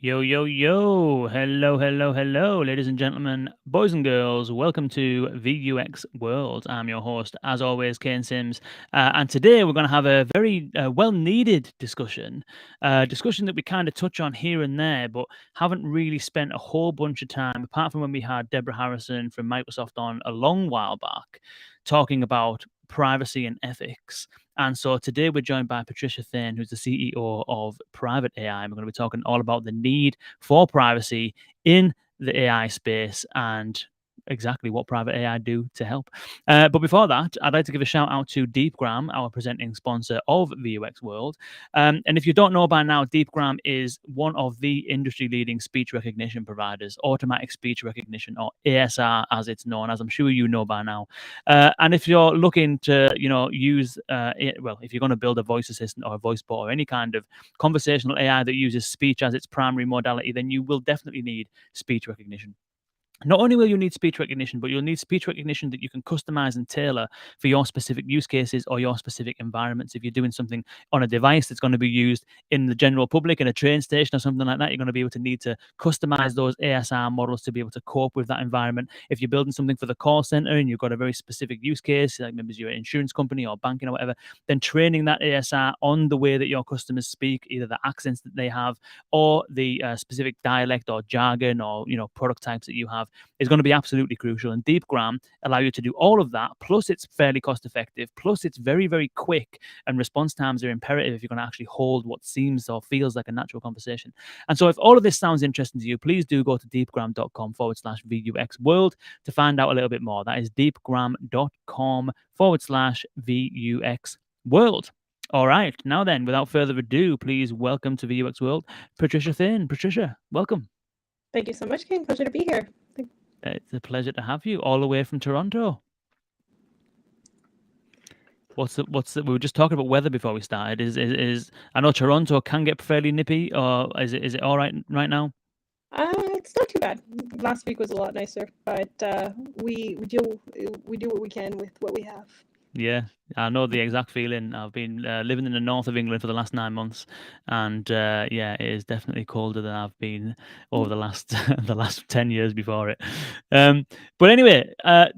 Yo, yo, yo. Hello, ladies and gentlemen, boys and girls. Welcome to VUX World. I'm your host, as always, Kane Sims. And today we're going to have a very well needed discussion that we kind of touch on here and there, but haven't really spent a whole bunch of time, apart from when we had Deborah Harrison from Microsoft on a long while back, talking about privacy and ethics. And so today we're joined by Patricia Thaine, who's the CEO of Private AI. And we're going to be talking all about the need for privacy in the AI space and exactly what private AI do to help. But before that, I'd like to give a shout out to Deepgram, our presenting sponsor of VUX World. And if you don't know by now, Deepgram is one of the industry leading speech recognition providers, automatic speech recognition, or ASR as it's known, as I'm sure you know by now. And if you're looking to, use, if you're going to build a voice assistant or a voice bot or any kind of conversational AI that uses speech as its primary modality, then you will definitely need speech recognition. Not only will you need speech recognition, but you'll need speech recognition that you can customize and tailor for your specific use cases or your specific environments. If you're doing something on a device that's going to be used in the general public, in a train station or something like that, you're going to be able to need to customize those ASR models to be able to cope with that environment. If you're building something for the call center and you've got a very specific use case, like maybe you're an insurance company or banking or whatever, then training that ASR on the way that your customers speak, either the accents that they have or the specific dialect or jargon or product types that you have, is going to be absolutely crucial. And Deepgram allow you to do all of that. Plus, it's fairly cost effective. Plus, it's very, very quick, and response times are imperative if you're going to actually hold what seems or feels like a natural conversation. And so, if all of this sounds interesting to you, please do go to deepgram.com/VUX World to find out a little bit more. That is deepgram.com/VUX World. All right. Now then, without further ado, please welcome to VUX World, Patricia Thaine. Patricia, welcome. Thank you so much, King. Pleasure to be here. It's a pleasure to have you all the way from Toronto. We were just talking about weather before we started. Is I know Toronto can get fairly nippy, or is it all right now? It's not too bad. Last week was a lot nicer, but we do what we can with what we have. Yeah, I know the exact feeling. I've been living in the north of England for the last 9 months, and yeah, it is definitely colder than I've been over the last the last 10 years before it. Um, but anyway,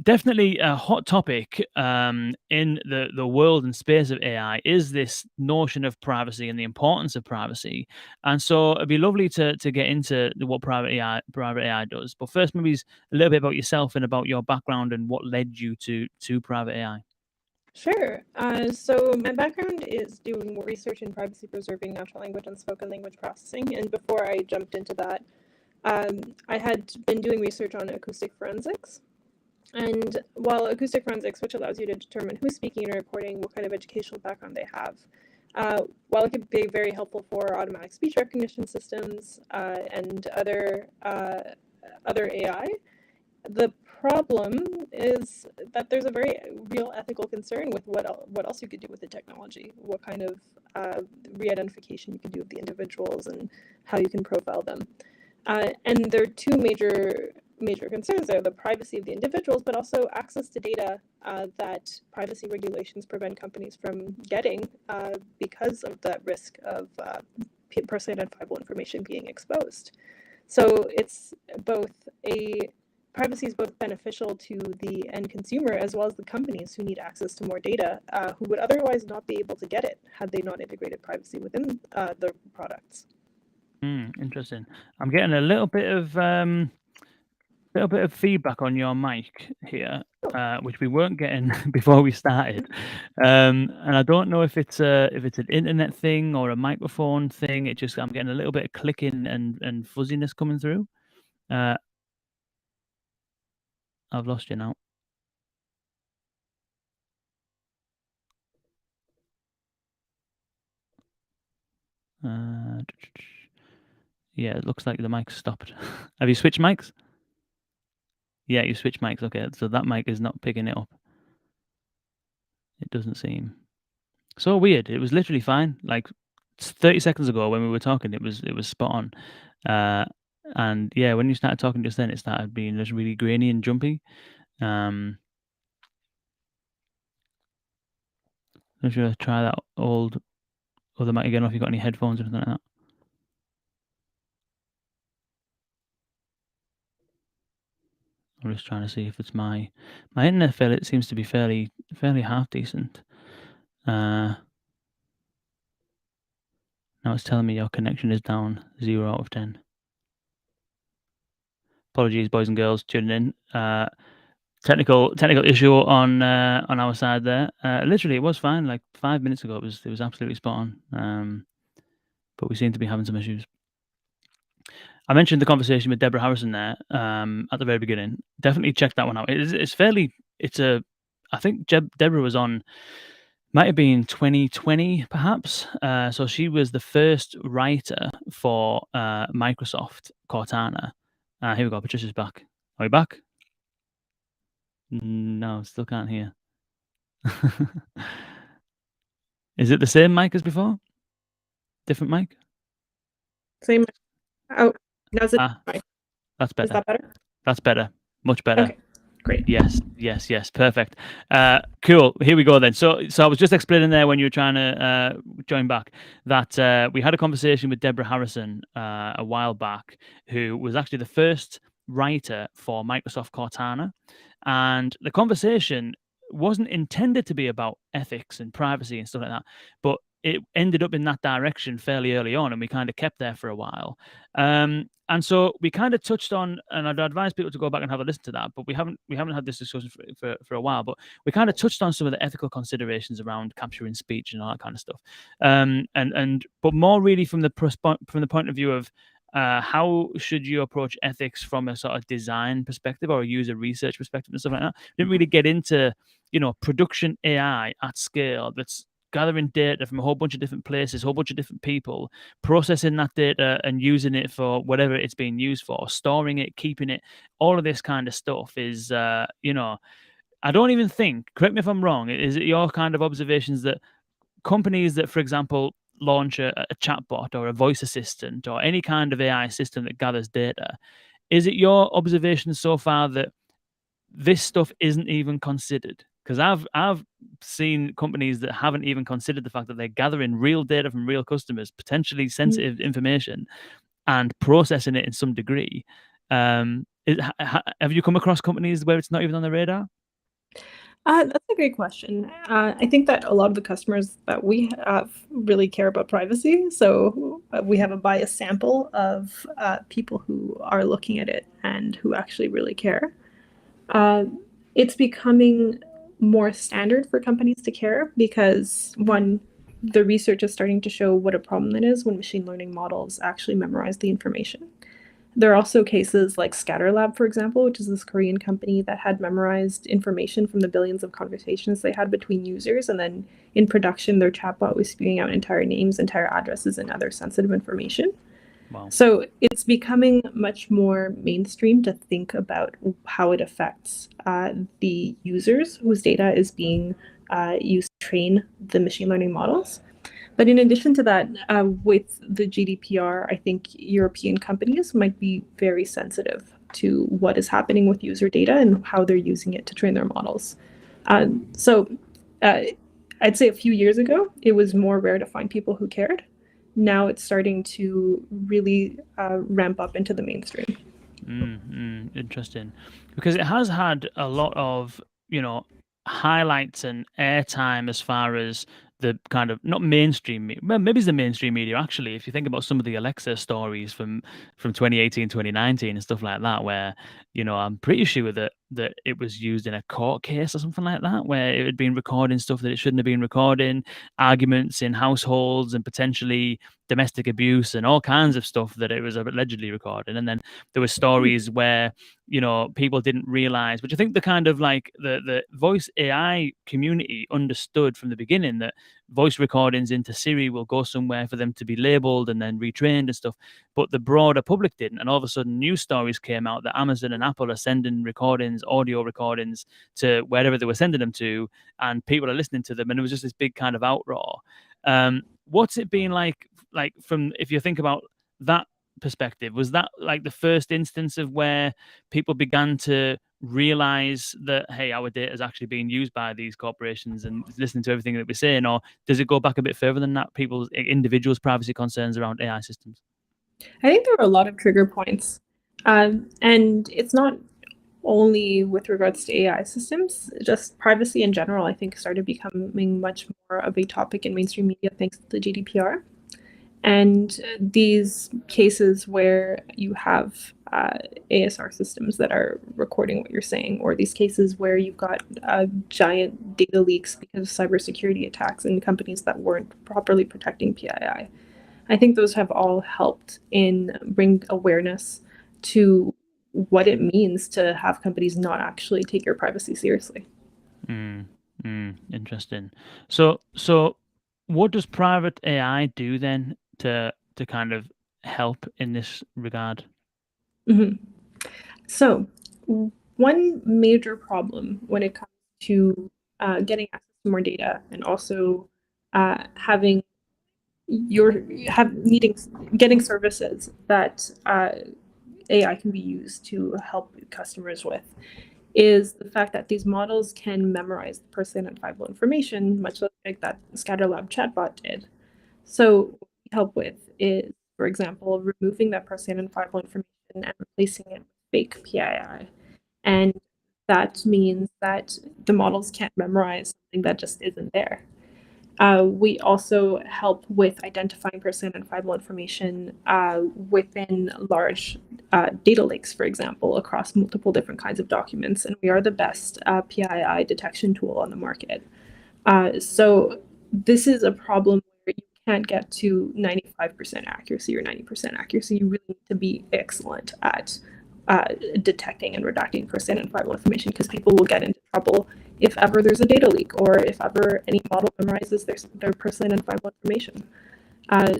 definitely a hot topic in the world and space of AI is this notion of privacy and the importance of privacy. And so it'd be lovely to get into what private AI does. But first, maybe a little bit about yourself and about your background and what led you to private AI. Sure. So my background is doing more research in privacy preserving natural language and spoken language processing. And before I jumped into that, I had been doing research on acoustic forensics. And while acoustic forensics, which allows you to determine who's speaking and recording, what kind of educational background they have, while it could be very helpful for automatic speech recognition systems and other AI, the problem is that there's a very real ethical concern with what else you could do with the technology, what kind of re-identification you can do of the individuals and how you can profile them. And there are two major concerns there: the privacy of the individuals, but also access to data that privacy regulations prevent companies from getting because of that risk of personally identifiable information being exposed. So it's both a privacy is both beneficial to the end consumer as well as the companies who need access to more data, who would otherwise not be able to get it had they not integrated privacy within their products. Interesting. I'm getting a little bit of feedback on your mic here, which we weren't getting before we started. And I don't know if it's an internet thing or a microphone thing. I'm getting a little bit of clicking and fuzziness coming through. Uh, I've lost you now. Uh, yeah, it looks like the mic stopped. Have you switched mics? Yeah, you switched mics. Okay, so that mic is not picking it up. It doesn't seem so weird. It was literally fine. Like 30 seconds ago when we were talking, it was spot on. Uh, and yeah, when you started talking just then, it started being just really grainy and jumpy. I'm sure try that old other mic again, or if you've got any headphones or anything like that. I'm just trying to see if it's my internet fairly. It seems to be fairly half decent. Uh, Now it's telling me your connection is down 0 out of 10. Apologies, boys and girls, tuning in. Technical issue on our side there. Literally, it was fine. Like 5 minutes ago, it was absolutely spot on. But we seem to be having some issues. I mentioned the conversation with Deborah Harrison there at the very beginning. Definitely check that one out. It's fairly. It's a. I think Deborah was on. Might have been 2020, perhaps. So she was the first writer for Microsoft Cortana. Here we go. Patricia's back. Are we back? No, still can't hear. Is it the same mic as before? Different mic? Same. Oh, now's it. Ah, that's Is better. that better? That's better. Much better. Okay, great. Yes. Perfect. Cool. Here we go then. So I was just explaining there when you were trying to join back that we had a conversation with Deborah Harrison a while back, who was actually the first writer for Microsoft Cortana, and the conversation wasn't intended to be about ethics and privacy and stuff like that, but it ended up in that direction fairly early on, and we kind of kept there for a while. And so we kind of touched on, and I'd advise people to go back and have a listen to that, but we haven't had this discussion for a while, but we kind of touched on some of the ethical considerations around capturing speech and all that kind of stuff. But more really from the point of view of how should you approach ethics from a sort of design perspective or a user research perspective and stuff like that. Didn't really get into, production AI at scale that's gathering data from a whole bunch of different places, a whole bunch of different people, processing that data and using it for whatever it's being used for, storing it, keeping it, all of this kind of stuff is, I don't even think, correct me if I'm wrong, is it your kind of observations that companies that, for example, launch a chatbot or a voice assistant or any kind of AI system that gathers data, is it your observation so far that this stuff isn't even considered? Because I've seen companies that haven't even considered the fact that they're gathering real data from real customers, potentially sensitive information, and processing it in some degree. Have you come across companies where it's not even on the radar? That's a great question. I think that a lot of the customers that we have really care about privacy. So we have a biased sample of people who are looking at it and who actually really care. It's becoming more standard for companies to care because, one, the research is starting to show what a problem that is when machine learning models actually memorize the information. There are also cases like ScatterLab, for example, which is this Korean company that had memorized information from the billions of conversations they had between users. And then in production, their chatbot was spewing out entire names, entire addresses, and other sensitive information. Wow. So it's becoming much more mainstream to think about how it affects the users whose data is being used to train the machine learning models. But in addition to that, with the GDPR, I think European companies might be very sensitive to what is happening with user data and how they're using it to train their models. So I'd say a few years ago, it was more rare to find people who cared. Now it's starting to really ramp up into the mainstream. Interesting, because it has had a lot of, highlights and airtime as far as the kind of not mainstream, well, maybe it's the mainstream media actually. If you think about some of the Alexa stories from 2018, 2019 and stuff like that, where I'm pretty sure that it was used in a court case or something like that, where it had been recording stuff that it shouldn't have been recording, arguments in households and potentially domestic abuse and all kinds of stuff that it was allegedly recording. And then there were stories where people didn't realize, which I think the kind of like the voice AI community understood from the beginning, that voice recordings into Siri will go somewhere for them to be labeled and then retrained and stuff, but the broader public didn't. And all of a sudden news stories came out that Amazon and Apple are sending recordings, audio recordings, to wherever they were sending them to, and people are listening to them, and it was just this big kind of outroar. What's it been like from, if you think about that perspective, was that like the first instance of where people began to realize that, hey, our data is actually being used by these corporations and listening to everything that we're saying? Or does it go back a bit further than that, people's individuals privacy concerns around AI systems? I think there are a lot of trigger points, and it's not only with regards to AI systems. Just privacy in general, I think, started becoming much more of a topic in mainstream media thanks to the GDPR. And these cases where you have ASR systems that are recording what you're saying, or these cases where you've got giant data leaks because of cybersecurity attacks in companies that weren't properly protecting PII. I think those have all helped in bring awareness to what it means to have companies not actually take your privacy seriously. Interesting. So what does private AI do then to kind of help in this regard? Mhm. So, one major problem when it comes to getting access to more data and also having your have needing getting services that AI can be used to help customers with is the fact that these models can memorize the person identifiable information, much like that Scatterlab chatbot did. So, what we help with is, for example, removing that person identifiable information and replacing it with fake PII. And that means that the models can't memorize something that just isn't there. We also help with identifying person identifiable information within large data lakes, for example, across multiple different kinds of documents. And we are the best PII detection tool on the market. So this is a problem where you can't get to 95% accuracy or 90% accuracy. You really need to be excellent at detecting and redacting person identifiable information, because people will get into trouble if ever there's a data leak or if ever any model memorizes their person identifiable information.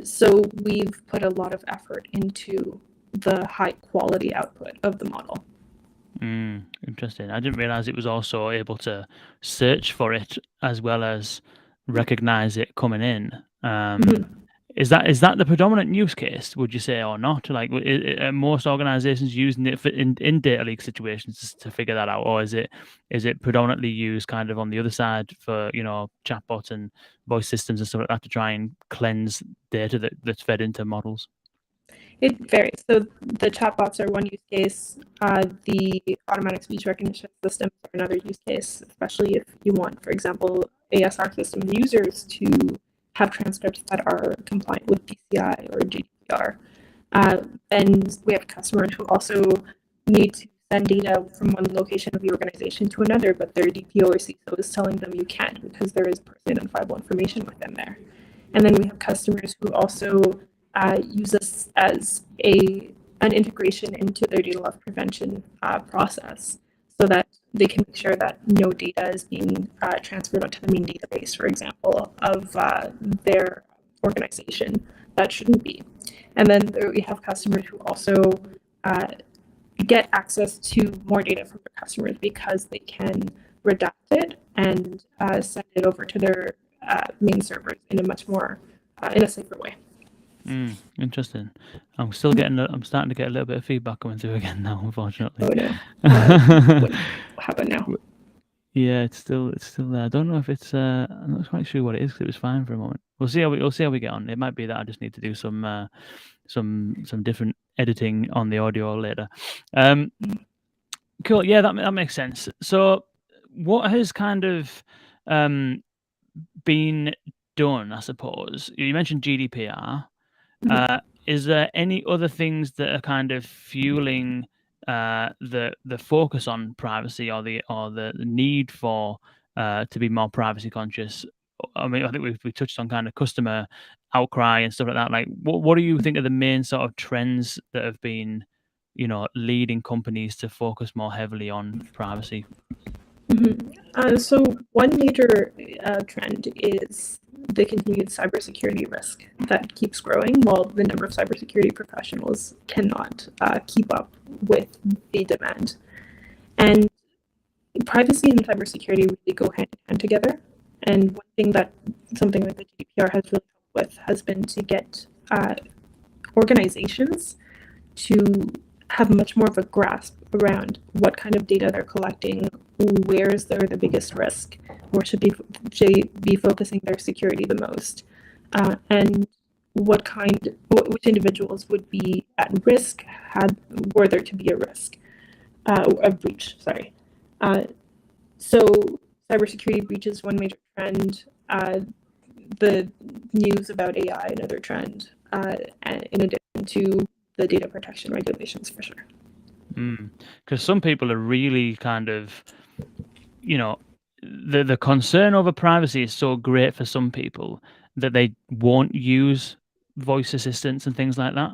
So we've put a lot of effort into the high quality output of the model. Interesting. I didn't realize it was also able to search for it as well as recognize it coming in. Mhm. Is that the predominant use case, would you say, or not? Like, are most organizations using it in data leak situations to figure that out, or is it predominantly used kind of on the other side for chatbots and voice systems and stuff like that to try and cleanse data that's fed into models? It varies. So the chatbots are one use case. The automatic speech recognition systems are another use case, especially if you want, for example, ASR system users to have transcripts that are compliant with PCI or GDPR. And we have customers who also need to send data from one location of the organization to another, but their DPO or CISO is telling them you can't because there is person identifiable information within there. And then we have customers who also use us as an integration into their data loss prevention process, so that they can make sure that no data is being transferred onto the main database, for example, of their organization that shouldn't be. And then we have customers who also uh, get access to more data from their customers because they can redact it and send it over to their main servers in a much more in a safer way. Interesting. I'm starting to get a little bit of feedback coming through again now, Oh unfortunately. no, what happened now? Yeah, it's still there. I don't know if it's I'm not quite sure what it is because it was fine for a moment. We'll see how we get on. It might be that I just need to do some different editing on the audio later. Um, cool. Yeah, that makes sense. So, what has kind of um been done? I suppose you mentioned GDPR. Mhm. Uh, is there any other things that are kind of fueling the focus on privacy or the need for to be more privacy conscious? I mean, I think we touched on kind of customer outcry and stuff like that. Like, what do you think are the main sort of trends that have been, leading companies to focus more heavily on privacy? Mhm. So one major trend is the continued cybersecurity risk that keeps growing, while the number of cybersecurity professionals cannot keep up with the demand. And privacy and cybersecurity really go hand in hand together. And one thing that something like the GDPR has really helped with has been to get organizations to have much more of a grasp around what kind of data they're collecting, where is there the biggest risk, where should be focusing their security the most, and which individuals would be at risk had were there to be a risk. a breach, sorry. So cybersecurity breach is one major trend. The news about AI, another trend, in addition to the data protection regulations for sure. Because some people are really kind of, you know, the concern over privacy is so great for some people that they won't use voice assistants and things like that,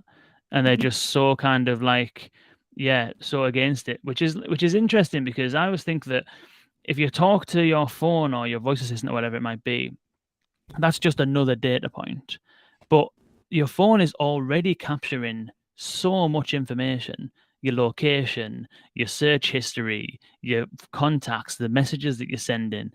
and they're just so kind of like, yeah, so against it, which is interesting because I always think that if you talk to your phone or your voice assistant or whatever it might be, that's just another data point. But your phone is already capturing so much information, your location, your search history, your contacts, the messages that you're sending,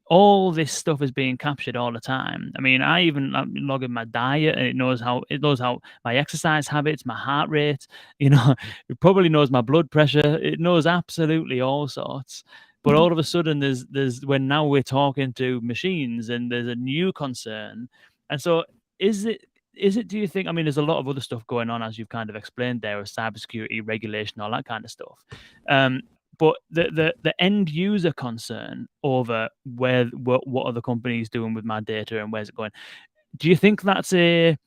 all this stuff is being captured all the time. I mean, I'm logging my diet and it knows how my exercise habits, my heart rate, it probably knows my blood pressure. It knows absolutely all sorts. But all of a sudden, there's when now we're talking to machines, and there's a new concern. And so, is it? Do you think? I mean, there's a lot of other stuff going on, as you've kind of explained there, with cybersecurity regulation, all that kind of stuff. Um, but the end user concern over what are the companies doing with my data and where's it going? Do you think that's a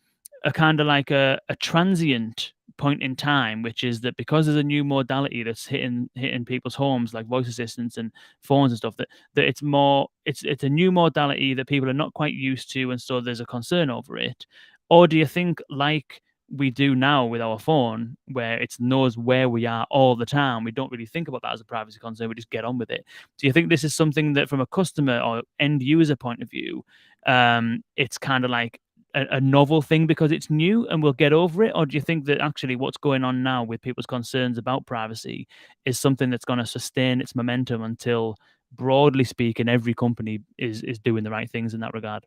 kind of like a transient point in time, which is that because there's a new modality that's hitting people's homes, like voice assistants and phones and stuff, that it's a new modality that people are not quite used to, and so there's a concern over it? Or do you think, like we do now with our phone, where it knows where we are all the time, we don't really think about that as a privacy concern, we just get on with it? Do you think this is something that, from a customer or end user point of view, it's kind of like a novel thing because it's new and we'll get over it? Or do you think that actually what's going on now with people's concerns about privacy is something that's going to sustain its momentum until, broadly speaking, every company is doing the right things in that regard?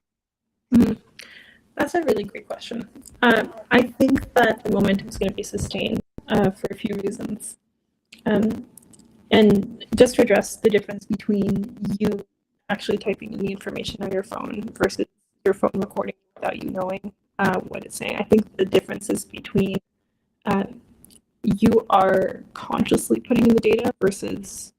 Mhm. That's a really great question. I think that the momentum is going to be sustained for a few reasons. Um, and just to address the difference between you actually typing in the information on your phone versus your phone recording without you knowing what it's saying, I think the difference is between uh, you are consciously putting in the data versus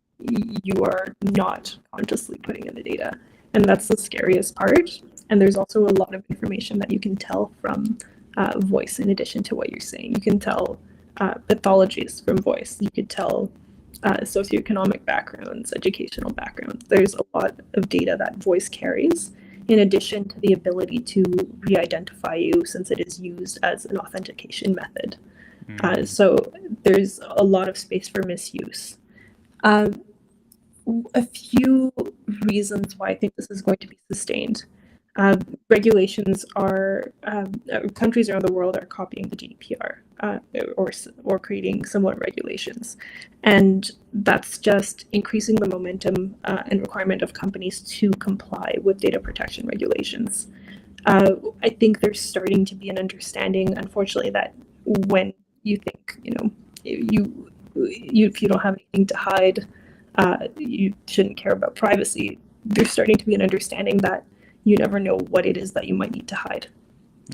you are not consciously putting in the data. And that's the scariest part. And there's also a lot of information that you can tell from voice in addition to what you're saying. You can tell pathologies from voice. You could tell socioeconomic backgrounds, educational backgrounds. There's a lot of data that voice carries, in addition to the ability to re-identify you since it is used as an authentication method. So there's a lot of space for misuse. Um, a few reasons why I think this is going to be sustained. Regulations are countries around the world are copying the GDPR or creating similar regulations, and that's just increasing the momentum and requirement of companies to comply with data protection regulations. I think there's starting to be an understanding, unfortunately, that when you think you if you don't have anything to hide, you shouldn't care about privacy. There's starting to be an understanding that you never know what it is that you might need to hide,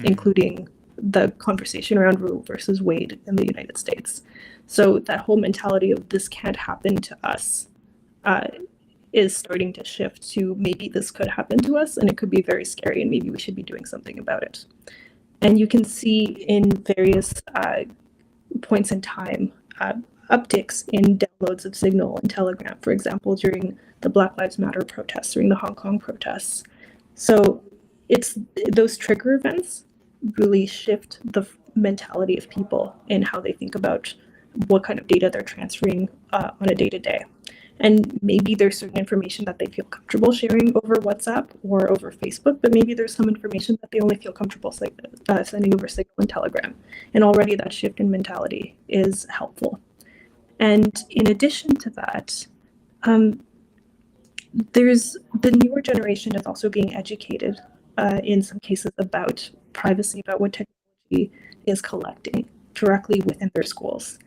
including the conversation around Roe versus Wade in the United States. So that whole mentality of this can't happen to us is starting to shift to maybe this could happen to us and it could be very scary and maybe we should be doing something about it. And you can see in various points in time upticks in downloads of Signal and Telegram, for example, during the Black Lives Matter protests, during the Hong Kong protests. So it's those trigger events really shift the mentality of people and how they think about what kind of data they're transferring on a day-to-day. And maybe there's certain information that they feel comfortable sharing over WhatsApp or over Facebook, but maybe there's some information that they only feel comfortable sending over Signal and Telegram. And already that shift in mentality is helpful. And in addition to that, there's the newer generation is also being educated in some cases about privacy, about what technology is collecting directly within their schools.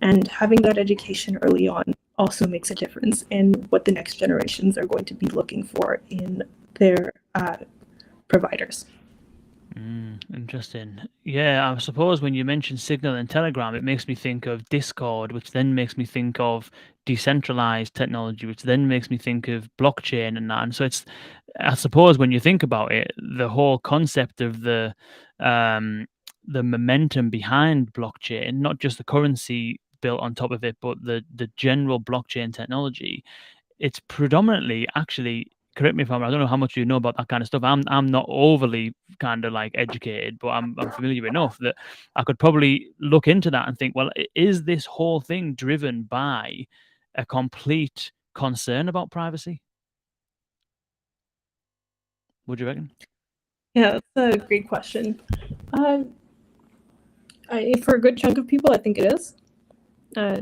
And having that education early on also makes a difference in what the next generations are going to be looking for in their providers. Interesting. Yeah, I suppose when you mention Signal and Telegram, it makes me think of Discord, which then makes me think of decentralized technology, which then makes me think of blockchain and that. And so it's, I suppose, when you think about it, the whole concept of um, the momentum behind blockchain, not just the currency built on top of it, but the general blockchain technology, it's predominantly actually, correct me if I'm wrong, I don't know how much you know about that kind of stuff. I'm not overly kind of like educated, but I'm familiar enough that I could probably look into that and think, well, is this whole thing driven by a complete concern about privacy? Would you reckon? Yeah, that's a great question. Uh, for a good chunk of people, I think it is. Uh,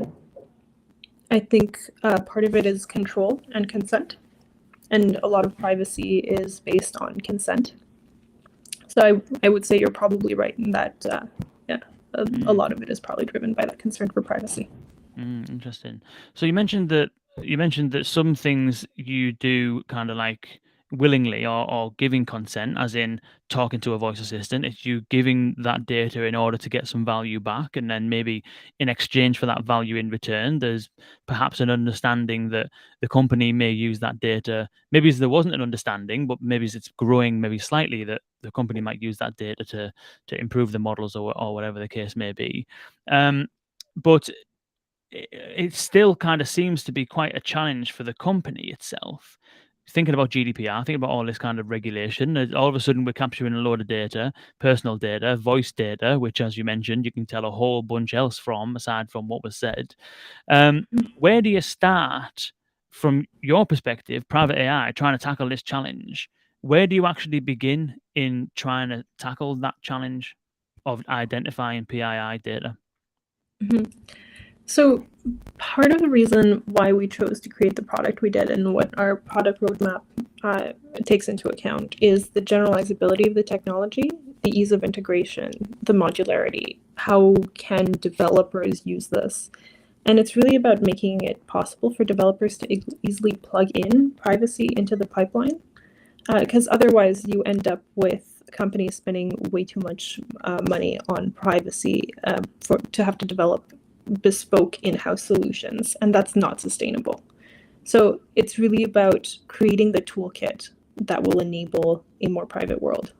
I think part of it is control and consent, and a lot of privacy is based on consent. So I would say you're probably right in that, yeah, a lot of it is probably driven by that concern for privacy. Interesting. So you mentioned that some things you do kind of like willingly or giving consent, as in talking to a voice assistant. It's you giving that data in order to get some value back, and then maybe in exchange for that value in return, there's perhaps an understanding that the company may use that data. Maybe there wasn't an understanding, but maybe it's growing, maybe slightly, that the company might use that data to improve the models or whatever the case may be. But it still kind of seems to be quite a challenge for the company itself. Thinking about GDPR, thinking about all this kind of regulation, all of a sudden we're capturing a load of data, personal data, voice data, which, as you mentioned, you can tell a whole bunch else from, aside from what was said. Where do you start from your perspective, private AI, trying to tackle this challenge? Where do you actually begin in trying to tackle that challenge of identifying PII data? Mhm. So part of the reason why we chose to create the product we did and what our product roadmap takes into account is the generalizability of the technology, the ease of integration, the modularity. How can developers use this? And it's really about making it possible for developers to easily plug in privacy into the pipeline, because otherwise you end up with companies spending way too much money on privacy to have to develop bespoke in-house solutions, and that's not sustainable. So it's really about creating the toolkit that will enable a more private world.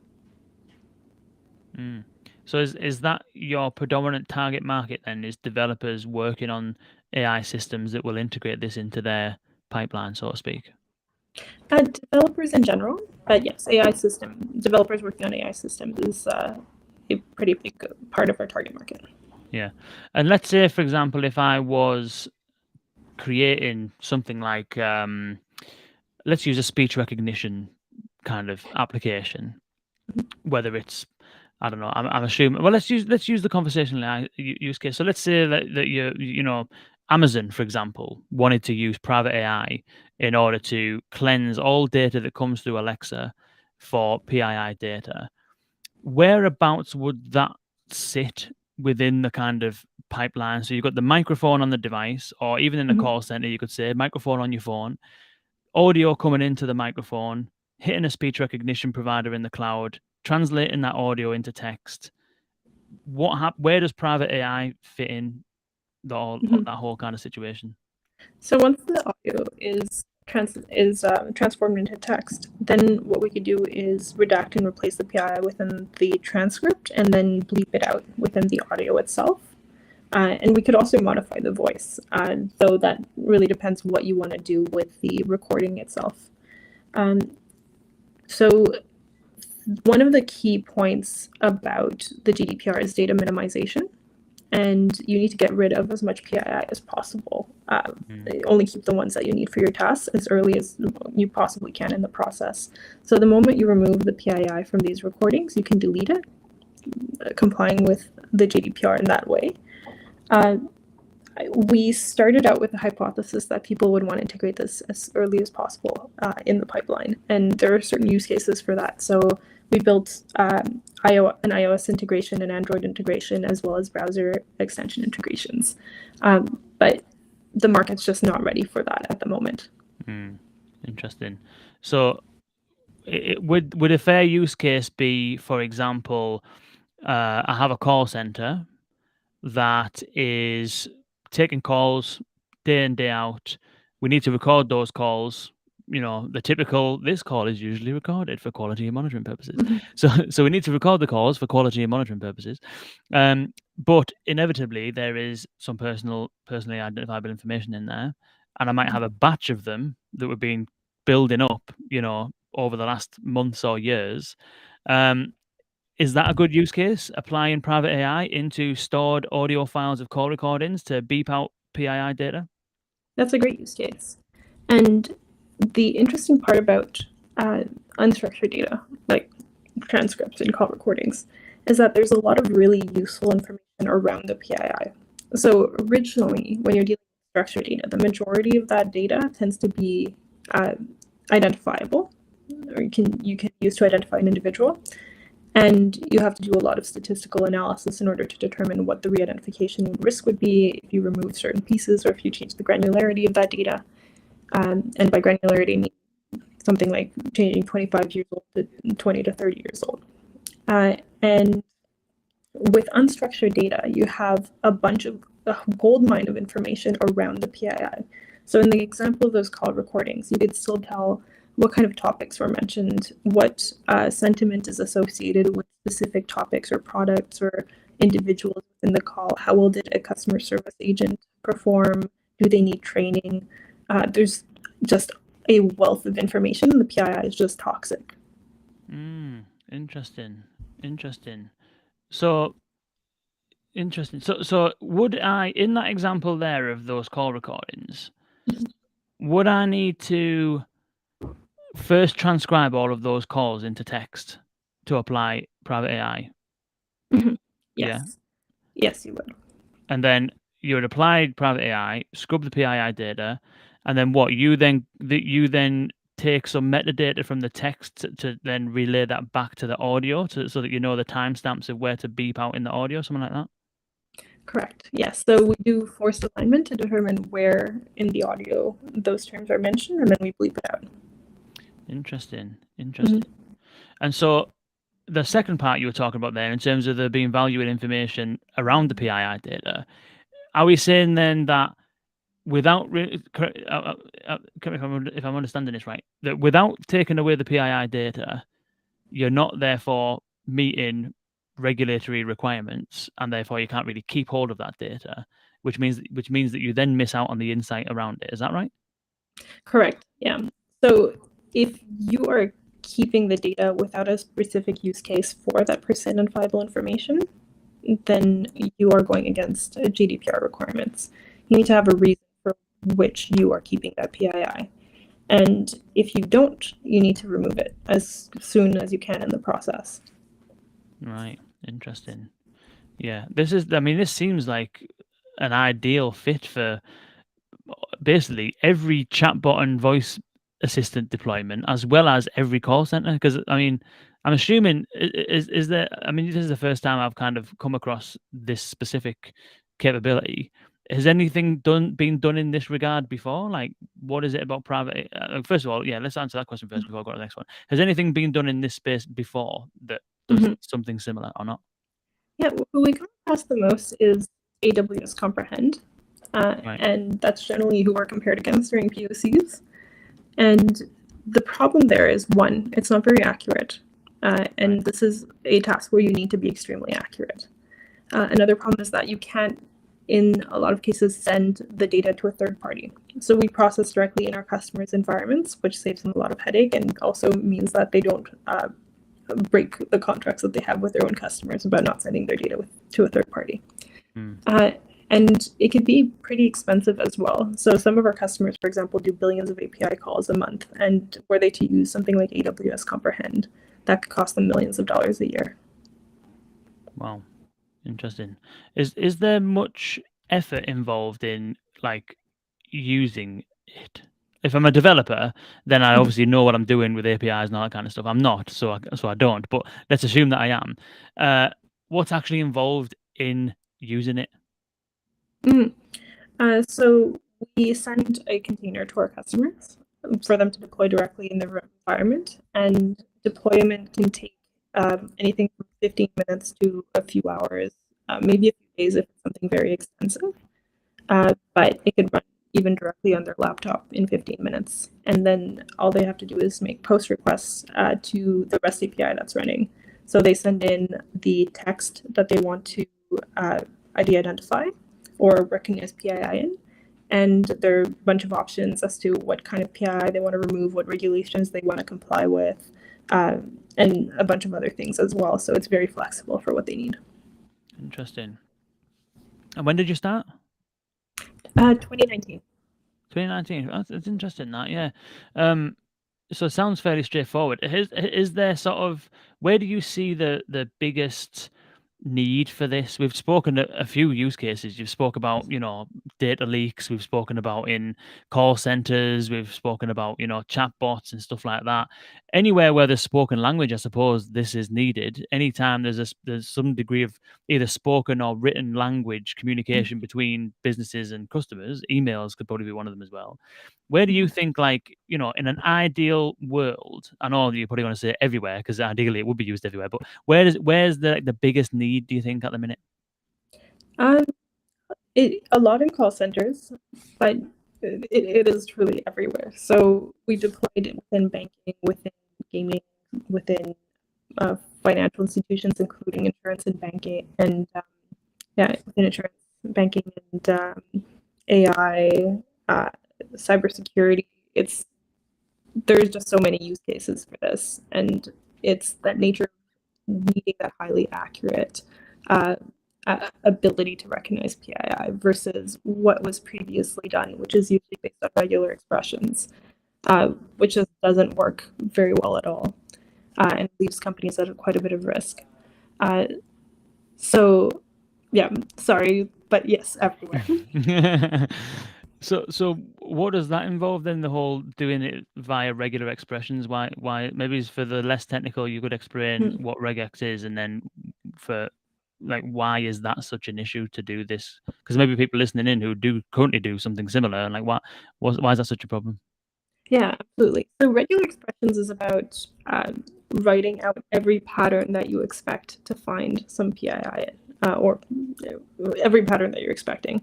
Mm. So is that your predominant target market then? Is developers working on AI systems that will integrate this into their pipeline, so to speak? Developers in general, but yes, AI system developers working on AI systems is a pretty big part of our target market. Yeah. And let's say, for example, if I was creating something like, let's use a speech recognition kind of application, whether it's, I don't know, I'm assuming, well, let's use the conversational AI use case. So let's say that Amazon, for example, wanted to use private AI in order to cleanse all data that comes through Alexa for PII data. Whereabouts would that sit within the kind of pipeline? So you've got the microphone on the device, or even in a Mhm. call center, you could say microphone on your phone, audio coming into the microphone, hitting a speech recognition provider in the cloud, translating that audio into text. Where does private AI fit in Mhm. that whole kind of situation? So once the audio is transformed into text, then what we could do is redact and replace the PI within the transcript, and then bleep it out within the audio itself. And we could also modify the voice, though that really depends what you want to do with the recording itself. Um, so one of the key points about the GDPR is data minimization, and you need to get rid of as much PII as possible. Mm. Only keep the ones that you need for your tasks as early as you possibly can in the process. So the moment you remove the PII from these recordings, you can delete it, complying with the GDPR in that way. Uh, we started out with the hypothesis that people would want to integrate this as early as possible in the pipeline, and there are certain use cases for that. So we built an iOS integration and Android integration, as well as browser extension integrations. But the market's just not ready for that at the moment. Mm. Interesting. So would a fair use case be, for example, I have a call center that is taking calls day in, day out. We need to record those calls. The typical this call is usually recorded for quality and monitoring purposes. Mhm. So we need to record the calls for quality and monitoring purposes. But inevitably there is some personally identifiable information in there, and I might have a batch of them that were being building up, over the last months or years. Um, is that a good use case? Applying private AI into stored audio files of call recordings to beep out PII data? That's a great use case. And the interesting part about unstructured data, like transcripts and call recordings, is that there's a lot of really useful information around the PII. So originally, when you're dealing with structured data, the majority of that data tends to be identifiable, or you can use to identify an individual. And you have to do a lot of statistical analysis in order to determine what the re-identification risk would be if you remove certain pieces or if you change the granularity of that data. And by granularity, I mean something like changing 25 years old to 20 to 30 years old. And with unstructured data, you have a gold mine of information around the PII. So in the example of those call recordings, you could still tell what kind of topics were mentioned, what sentiment is associated with specific topics or products or individuals within the call. How well did a customer service agent perform? Do they need training? There's just a wealth of information, and the PII is just toxic. Interesting. Interesting. So interesting. So would I, in that example there of those call recordings, would I need to first transcribe all of those calls into text to apply private AI? Mhm. Yeah. Yes. Yes, you would. And then you would apply private AI, scrub the PII data, and then what? You then take some metadata from the text to then relay that back to the audio so that you know the timestamps of where to beep out in the audio, something like that. Correct. Yes. So we do forced alignment to determine where in the audio those terms are mentioned, and then we bleep it out. Interesting. Mhm. Interesting. And so the second part you were talking about there, in terms of there being valuable information around the PII data, are we saying then that without correct me if I'm understanding this right, that without taking away the PII data, you're not therefore meeting regulatory requirements, and therefore you can't really keep hold of that data, which means that you then miss out on the insight around it. Is that right? Correct. Yeah. So if you are keeping the data without a specific use case for that percent identifiable information, then you are going against GDPR requirements. You need to have a reason for which you are keeping that PII. And if you don't, you need to remove it as soon as you can in the process. Right. Interesting. Yeah. This seems like an ideal fit for basically every chatbot and voice assistant deployment, as well as every call center. Because I'm assuming is there. This is the first time I've kind of come across this specific capability. Has anything been done in this regard before? Like, what is it about private? First of all, yeah, let's answer that question first before I go to the next one. Has anything been done in this space before that does Mhm. something similar or not? Yeah, who we come across the most is AWS Comprehend, Right, and that's generally who we're compared against during POCs. And the problem there is one, it's not very accurate, right. and this is a task where you need to be extremely accurate. Another problem is that you can't, in a lot of cases, send the data to a third party. So we process directly in our customers' environments, which saves them a lot of headache and also means that they don't break the contracts that they have with their own customers about not sending their data to a third party. Hmm. Uh, and it can be pretty expensive as well. So some of our customers, for example, do billions of API calls a month, and were they to use something like AWS Comprehend, that could cost them millions of dollars a year. Wow. Interesting. Is there much effort involved in like using it? If I'm a developer, then I obviously know what I'm doing with APIs and all that kind of stuff. I'm not, so I don't. But let's assume that I am. Uh, what's actually involved in using it? Mm. So we send a container to our customers, for them to deploy directly in their environment. And deployment can take anything from 15 minutes to a few hours, maybe a few days if it's something very extensive. But it could run even directly on their laptop in 15 minutes. And then all they have to do is make post requests to the REST API that's running. So they send in the text that they want to ID identify or recognize PII in. And there are a bunch of options as to what kind of PII they want to remove, what regulations they want to comply with, and a bunch of other things as well. So it's very flexible for what they need. Interesting. And when did you start? 2019. 2019. That's interesting. That, yeah. So it sounds fairly straightforward. Is there sort of, where do you see the biggest need for this? We've spoken a few use cases. You've spoke about, data leaks. We've spoken about in call centers. We've spoken about, chatbots and stuff like that. Anywhere where there's spoken language, I suppose this is needed. Anytime there's some degree of either spoken or written language communication between businesses and customers, emails could probably be one of them as well. Where do you think, like, in an ideal world, I know you're probably going to say everywhere because ideally it would be used everywhere, but where's the biggest need, do you think, at the minute? Um, a lot in call centers, but it is truly everywhere. So we deployed it within banking, within gaming, within financial institutions, including insurance and banking, and yeah, within insurance, banking, and AI, cybersecurity. There's just so many use cases for this, and it's that nature of needing that highly accurate uh, ability to recognize PII versus what was previously done, which is usually based on regular expressions, which just doesn't work very well at all, and leaves companies at quite a bit of risk. Uh, so, yeah, sorry, but yes, everywhere. So what does that involve then? The whole doing it via regular expressions. Why? Maybe it's for the less technical, you could explain what regex is, and then for like why is that such an issue to do this? Because maybe people listening in who do currently do something similar, and like why is that such a problem? Yeah, absolutely. So regular expressions is about writing out every pattern that you expect to find some PII in, or every pattern that you're expecting.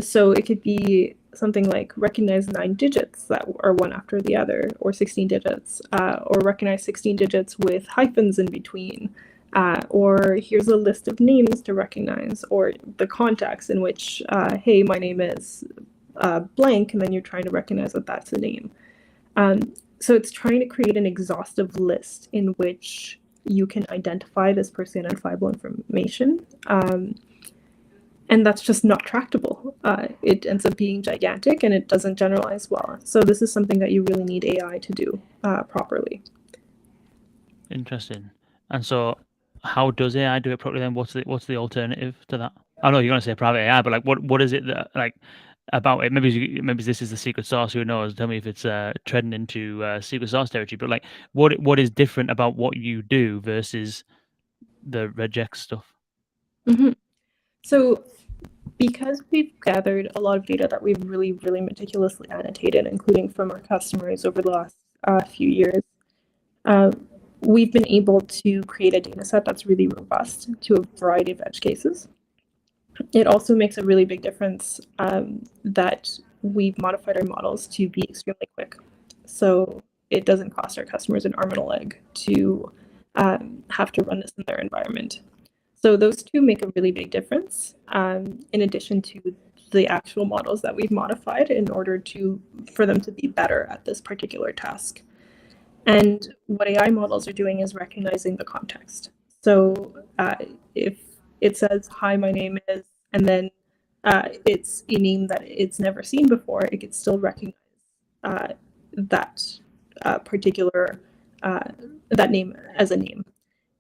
So it could be something like recognize 9 digits that are one after the other, or 16 digits, or recognize 16 digits with hyphens in between, or here's a list of names to recognize, or the context in which, hey, my name is blank, and then you're trying to recognize that that's a name. So it's trying to create an exhaustive list in which you can identify this person identifiable information. And that's just not tractable. It ends up being gigantic and it doesn't generalize well. So this is something that you really need AI to do properly. Interesting. And so, how does AI do it properly? Then what's the alternative to that? I know you're going to say private AI, but like, what is it that like about it? Maybe this is the secret sauce. Who knows? Tell me if it's treading into secret sauce territory. But like, what is different about what you do versus the regex stuff? Mm-hmm. So because we've gathered a lot of data that we've really, really meticulously annotated, including from our customers over the last few years, uh, we've been able to create a data set that's really robust to a variety of edge cases. It also makes a really big difference that we've modified our models to be extremely quick. So it doesn't cost our customers an arm and a leg to have to run this in their environment. So those two make a really big difference, in addition to the actual models that we've modified in order for them to be better at this particular task. And what AI models are doing is recognizing the context. So if it says, hi, my name is, and then it's a name that it's never seen before, it could still recognize that particular, that name as a name.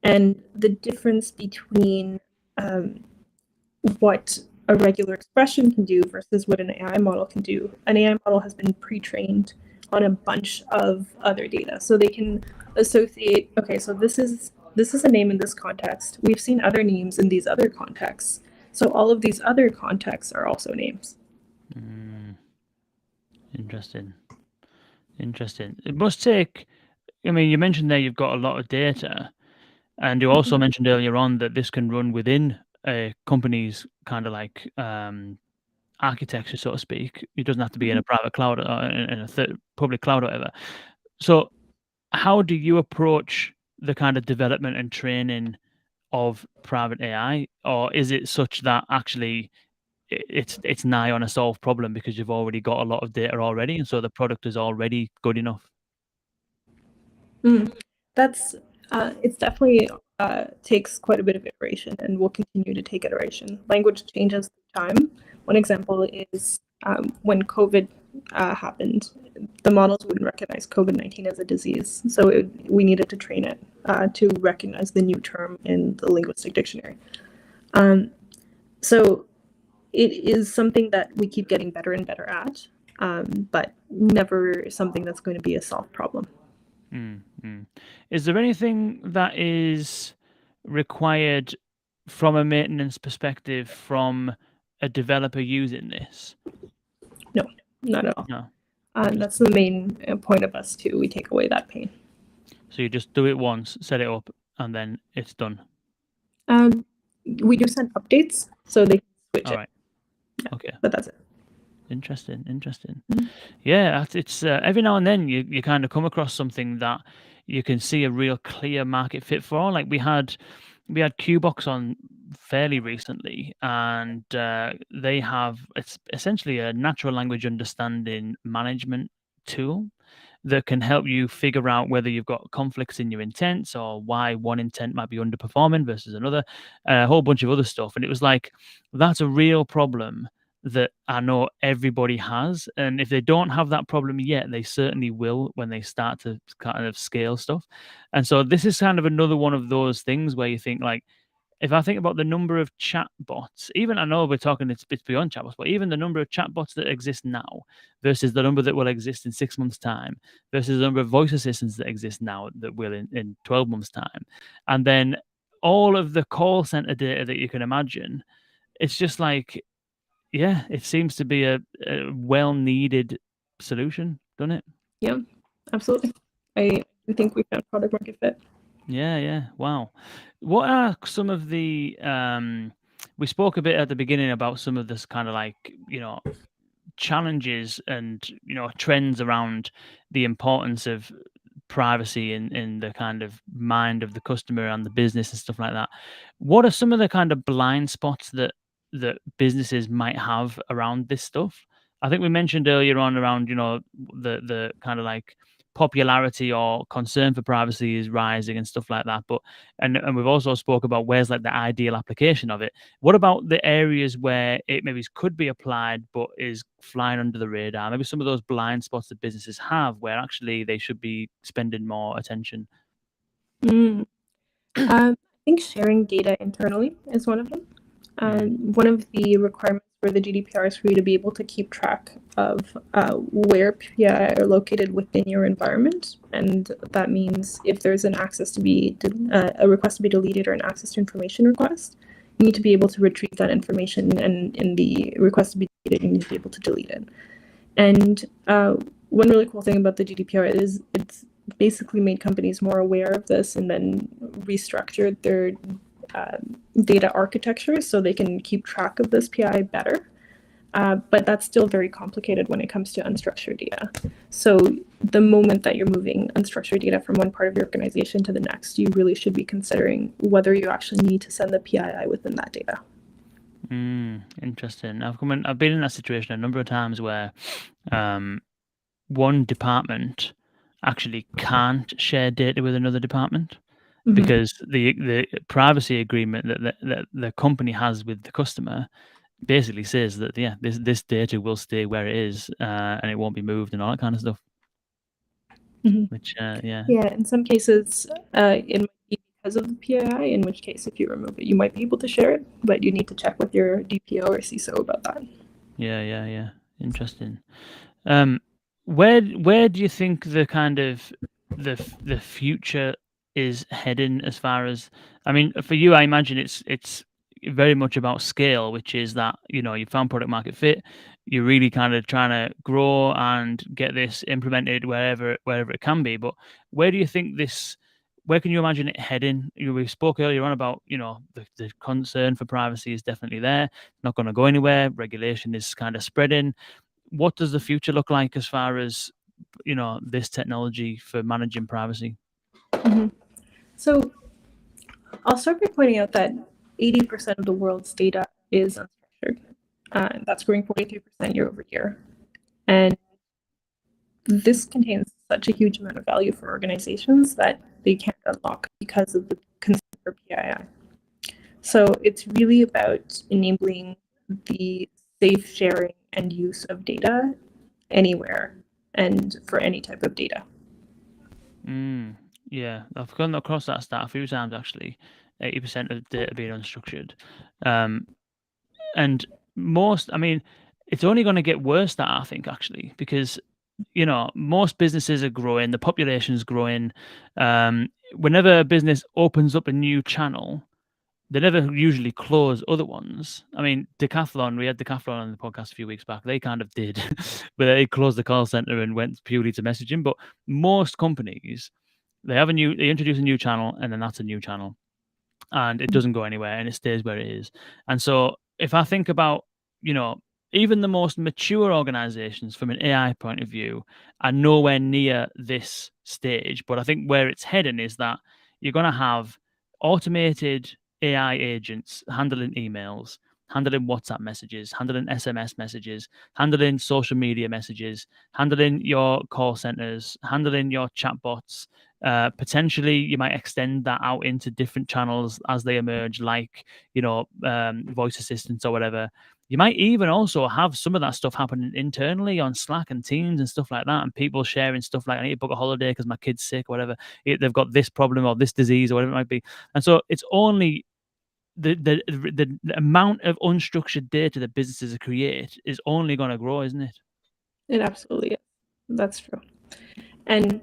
And the difference between what a regular expression can do versus what an AI model can do. An AI model has been pre-trained on a bunch of other data, so they can associate. Okay, so this is a name in this context. We've seen other names in these other contexts, so all of these other contexts are also names. Interesting. Interesting. It must take. I mean, you mentioned there you've got a lot of data, and you also Mhm. mentioned earlier on that this can run within a company's kind of like architecture, so to speak. It doesn't have to be in Mhm. a private cloud or in a public cloud or whatever. So, how do you approach the kind of development and training of private AI, or is it such that actually it's nigh on a solved problem because you've already got a lot of data already, and so the product is already good enough? Mm. That's it's definitely takes quite a bit of iteration and will continue to take iteration. Language changes through time. One example is when COVID happened, the models wouldn't recognize COVID-19 as a disease, so we needed to train it to recognize the new term in the linguistic dictionary. Um, so it is something that we keep getting better and better at, but never something that's going to be a solved problem. Mm, mm. Is there anything that is required from a maintenance perspective from a developer using this? No, not at all. No. That's Interesting. the main point of us too. We take away that pain. So you just do it once, set it up, and then it's done. Um, we do send updates so they can switch All it. right. Yeah, Okay. but that's it. Interesting. Interesting. Mhm. Yeah, it's every now and then you kind of come across something that you can see a real clear market fit for. Like we had Qbox on fairly recently, and they have it's essentially a natural language understanding management tool that can help you figure out whether you've got conflicts in your intents or why one intent might be underperforming versus another, a whole bunch of other stuff. And it was like, that's a real problem that I know everybody has. And if they don't have that problem yet, they certainly will when they start to kind of scale stuff. And so this is kind of another one of those things where you think like, if I think about the number of chatbots, even I know we're talking it's beyond chatbots, but even the number of chatbots that exist now versus the number that will exist in 6 months' time versus the number of voice assistants that exist now that will in 12 months' time. And then all of the call center data that you can imagine, it's just like, yeah, it seems to be a well needed solution, doesn't it? Yeah, absolutely. I think we found product market fit. Yeah, yeah. Wow. What are some of the we spoke a bit at the beginning about some of this kind of like, challenges and, trends around the importance of privacy in the kind of mind of the customer and the business and stuff like that. What are some of the kind of blind spots that businesses might have around this stuff? I think we mentioned earlier on around, the kind of like popularity or concern for privacy is rising and stuff like that. But and we've also spoke about where's like the ideal application of it. What about the areas where it maybe could be applied but is flying under the radar? Maybe some of those blind spots that businesses have where actually they should be spending more attention. Mm. I think sharing data internally is one of them. Mm, One of the requirements for the GDPR is for you to be able to keep track of where PI are located within your environment, and that means if there's an access to be a request to be deleted or an access to information request, you need to be able to retrieve that information, and in the request to be deleted, you need to be able to delete it. And one really cool thing about the GDPR is it's basically made companies more aware of this and then restructured their uh, data architecture so they can keep track of this PI better. But that's still very complicated when it comes to unstructured data. So the moment that you're moving unstructured data from one part of your organization to the next, you really should be considering whether you actually need to send the PII within that data. interesting. I've been in that situation a number of times where um, one department actually can't share data with another department Mm-hmm. because the privacy agreement that the company has with the customer basically says that, yeah, this data will stay where it is, and it won't be moved and all that kind of stuff. Mm-hmm. Which yeah. Yeah, in some cases, it might be because of the PII, in which case, if you remove it, you might be able to share it, but you need to check with your DPO or CISO about that. Yeah. Interesting. Um, where do you think the kind of the future is heading as far as, I mean, for you, I imagine it's very much about scale, which is that, you found product market fit, you're really kind of trying to grow and get this implemented wherever it can be. But where do you think this? Where can you imagine it heading? We spoke earlier on about, the concern for privacy is definitely there. It's not going to go anywhere. Regulation is kind of spreading. What does the future look like as far as, this technology for managing privacy? Mhm. So I'll start by pointing out that 80% of the world's data is unstructured. That's growing 43% year over year. And this contains such a huge amount of value for organizations that they can't unlock because of the concern for PII. So it's really about enabling the safe sharing and use of data anywhere and for any type of data. Mm, yeah, I've come across that stat a few times actually. 80% of data being unstructured. Um, and most, I mean, it's only going to get worse, that I think, actually, because, most businesses are growing, the population is growing. Whenever a business opens up a new channel, they never usually close other ones. I mean, Decathlon, we had Decathlon on the podcast a few weeks back. They kind of did, but they closed the call center and went purely to messaging. But most companies, they introduce a new channel, and then that's a new channel, and it doesn't go anywhere, and it stays where it is. And so if I think about, you know, even the most mature organizations from an AI point of view are nowhere near this stage. But I think where it's heading is that you're going to have automated AI agents handling emails, handling WhatsApp messages, handling SMS messages, handling social media messages, handling your call centers, handling your chatbots. Potentially, you might extend that out into different channels as they emerge, like, voice assistants or whatever. You might even also have some of that stuff happening internally on Slack and Teams and stuff like that, and people sharing stuff like, "I need to book a holiday because my kid's sick," or whatever. They've got this problem or this disease or whatever it might be. And so it's only the amount of unstructured data that businesses create is only going to grow, isn't it? It absolutely is. That's true. And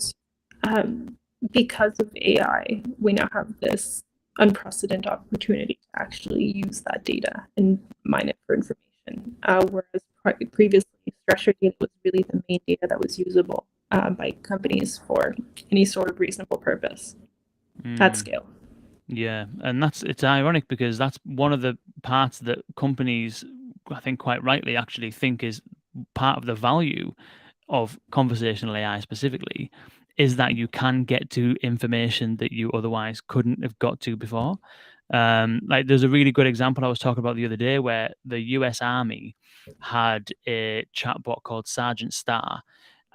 um, because of AI, we now have this unprecedented opportunity to actually use that data and mine it for information. Whereas previously, structured data was really the main data that was usable by companies for any sort of reasonable purpose at Mm. scale. Yeah, and it's ironic because that's one of the parts that companies, I think quite rightly, actually think is part of the value of conversational AI specifically, is that you can get to information that you otherwise couldn't have got to before. Like there's a really good example I was talking about the other day where the US Army had a chatbot called Sergeant Star,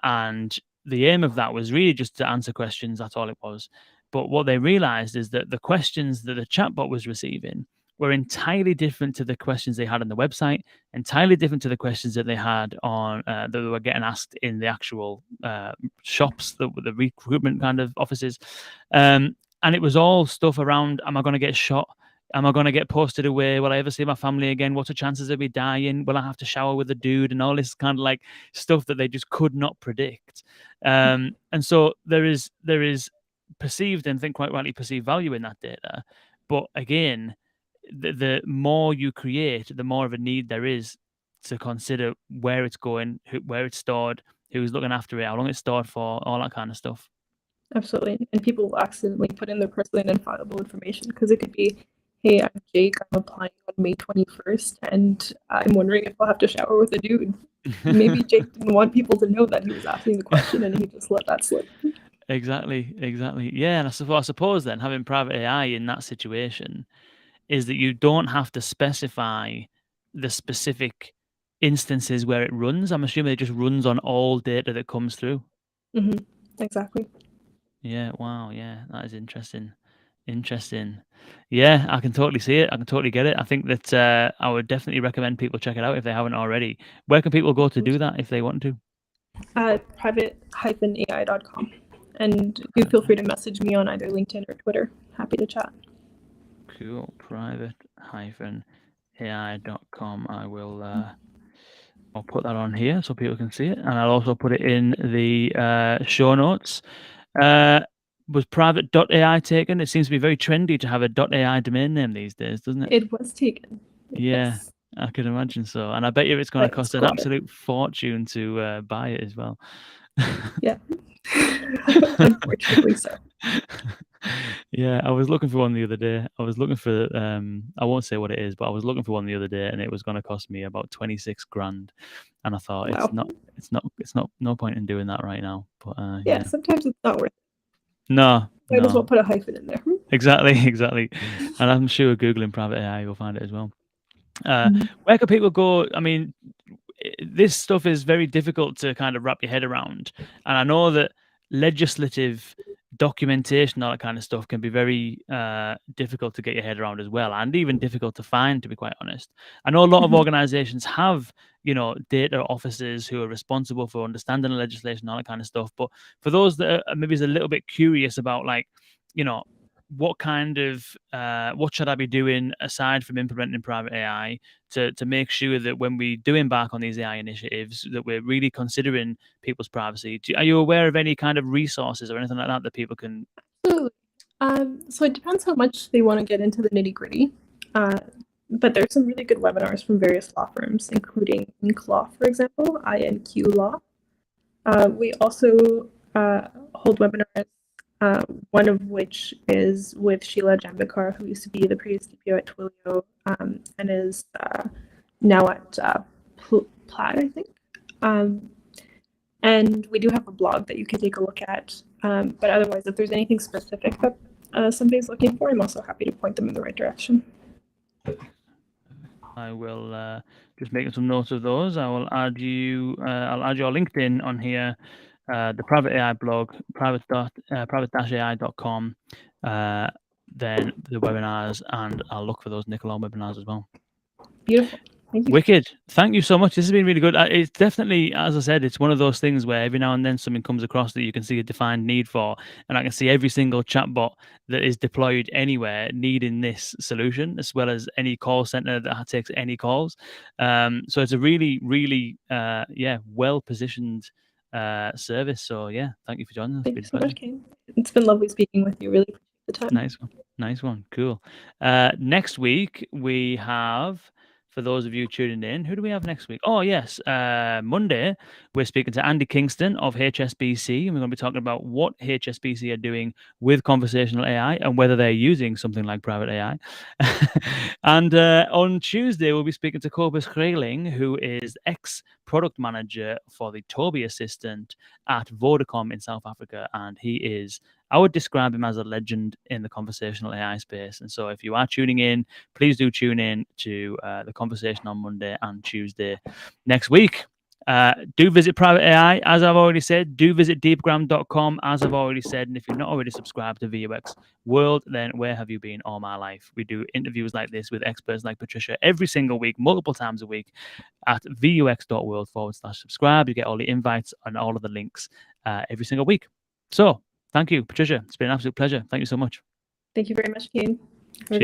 and the aim of that was really just to answer questions. That's all it was. But what they realized is that the questions that the chatbot was receiving were entirely different to the questions they had on the website, entirely different to the questions that they had on that they were getting asked in the actual shops, the recruitment kind of offices, and it was all stuff around: Am I going to get shot? Am I going to get posted away? Will I ever see my family again? What's the chances of me dying? Will I have to shower with a dude? And all this kind of like stuff that they just could not predict. And so there is perceived, and think quite rightly perceived, value in that data. But again, the more you create, the more of a need there is to consider where it's going, where it's stored, who's looking after it, how long it's stored for, all that kind of stuff. Absolutely. And people will accidentally put in their personal identifiable information because it could be, hey, I'm Jake, I'm applying on May 21st, and I'm wondering if I'll have to shower with a dude. Maybe Jake didn't want people to know that he was asking the question and he just let that slip. Exactly, exactly. Yeah, and I suppose then having private AI in that situation is that you don't have to specify the specific instances where it runs. I'm assuming it just runs on all data that comes through. Mm-hmm. Exactly. Yeah, wow, yeah, that is interesting. Interesting. Yeah, I can totally see it. I can totally get it. I think that I would definitely recommend people check it out if they haven't already. Where can people go to do that if they want to? Private-ai.com. And do feel free to message me on either LinkedIn or Twitter. Happy to chat. Cool. Private-ai.com. I'll put that on here so people can see it, and I'll also put it in the show notes. Uh, was private.ai taken? It seems to be very trendy to have a .ai domain name these days, doesn't it? It was taken. Yeah. Yes. I could imagine so, and I bet you it's going to But cost an squatter. absolute fortune to buy it as well. Yeah. Unfortunately so. Yeah, I was looking for one the other day. I was looking for I won't say what it is, but I was looking for one the other day and it was going to cost me about 26 grand. And I thought Wow. it's not no point in doing that right now. But Yeah, yeah. sometimes it's not worth it. No, Might as well no. put a hyphen in there. Exactly, exactly. And I'm sure Googling private AI you'll find it as well. Mhm. Where can people go? I mean, this stuff is very difficult to kind of wrap your head around. And I know that legislative documentation, all that kind of stuff, can be very difficult to get your head around as well, and even difficult to find, to be quite honest. I know a lot of Mhm. organizations have, data officers who are responsible for understanding the legislation, all that kind of stuff. But for those that are maybe a little bit curious about, like, you know, what should I be doing aside from implementing private AI to make sure that when we do embark on these AI initiatives, that we're really considering people's privacy. Are you aware of any kind of resources or anything like that that people can? Absolutely. So it depends how much they want to get into the nitty-gritty. But there's some really good webinars from various law firms, including Inc. Law, for example, INQ Law. We also hold webinars, one of which is with Sheila Jambikar, who used to be the previous DPO at Twilio and is now at Plaid, I think. And we do have a blog that you can take a look at. But otherwise, if there's anything specific that somebody's looking for, I'm also happy to point them in the right direction. I will just make some notes of those. I will add you. I'll add your LinkedIn on here. The private AI blog, private-ai.com. Then the webinars, and I'll look for those Nicola webinars as well. Beautiful. Thank you. Wicked. Thank you so much. This has been really good. It's definitely, as I said, it's one of those things where every now and then something comes across that you can see a defined need for. And I can see every single chatbot that is deployed anywhere needing this solution, as well as any call center that takes any calls. So it's a really, really, well positioned service. So, yeah, thank you for joining us. It's Thank been you a so pleasure. much, Kane. It's been lovely speaking with you. Really appreciate the time. Nice one. Nice one. Cool. Next week, we have, for those of you tuning in, who do we have next week? Oh, yes. Monday, we're speaking to Andy Kingston of HSBC, and we're going to be talking about what HSBC are doing with conversational AI and whether they're using something like private AI. And on Tuesday, we'll be speaking to Cobus Kreiling, who is ex-product manager for the Toby Assistant at Vodacom in South Africa, and I would describe him as a legend in the conversational AI space. And so if you are tuning in, please do tune in to the conversation on Monday and Tuesday next week. Do visit Private AI, as I've already said. Do visit deepgram.com, as I've already said. And if you're not already subscribed to VUX World, then where have you been all my life? We do interviews like this with experts like Patricia every single week, multiple times a week at vux.world/subscribe. You get all the invites and all of the links every single week. So, thank you, Patricia. It's been an absolute pleasure. Thank you so much. Thank you very much, Kane. Cheers.